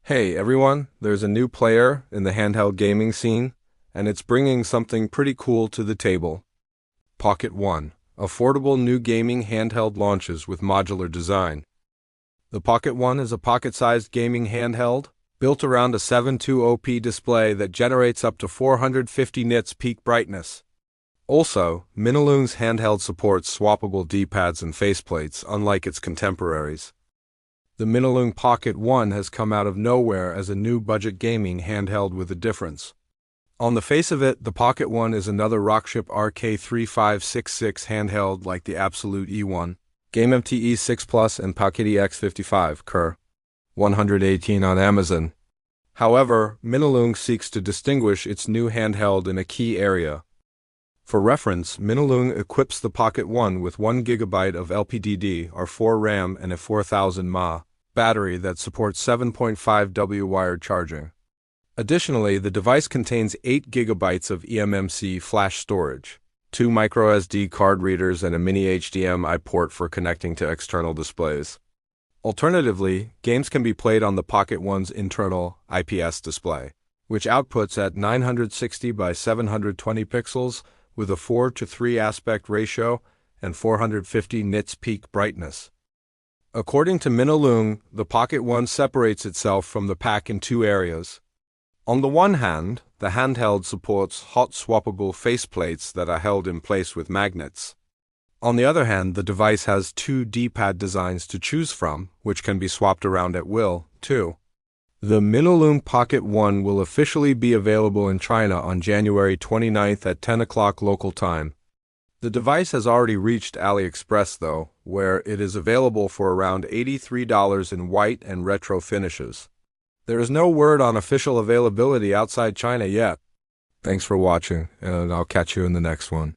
Hey everyone, there's a new player in the handheld gaming scene, and it's bringing something pretty cool to the table. Pocket One, affordable new gaming handheld launches with modular design. The Pocket One is a pocket-sized gaming handheld, built around a 720p display that generates up to 450 nits peak brightness. Also, Minilung's handheld supports swappable D-pads and faceplates, unlike its contemporaries. The Minilung Pocket One has come out of nowhere as a new budget gaming handheld with a difference. On the face of it, the Pocket One is another Rockchip RK3566 handheld like the Absolute E1, eMMC E6 Plus, and Pocket EX55 Cur 118 on Amazon. However, Minilung seeks to distinguish its new handheld in a key area. For reference, Minilung equips the Pocket One with 1 GB of LPDDR4 RAM and a 4000 mAh battery that supports 7.5W wired charging. Additionally, the device contains 8 GB of eMMC flash storage, 2 microSD card readers, and a mini HDMI port for connecting to external displays. Alternatively, games can be played on the Pocket One's internal IPS display, which outputs at 960 by 720 pixels, with a 4:3 aspect ratio and 450 nits peak brightness. According to Minilung, the Pocket One separates itself from the pack in two areas. On the one hand, the handheld supports hot-swappable faceplates that are held in place with magnets. On the other hand, the device has two D-pad designs to choose from, which can be swapped around at will, too. The Minilung Pocket One will officially be available in China on January 29th at 10 o'clock local time. The device has already reached AliExpress though, where it is available for around $83 in white and retro finishes. There is no word on official availability outside China yet. Thanks for watching, and I'll catch you in the next one.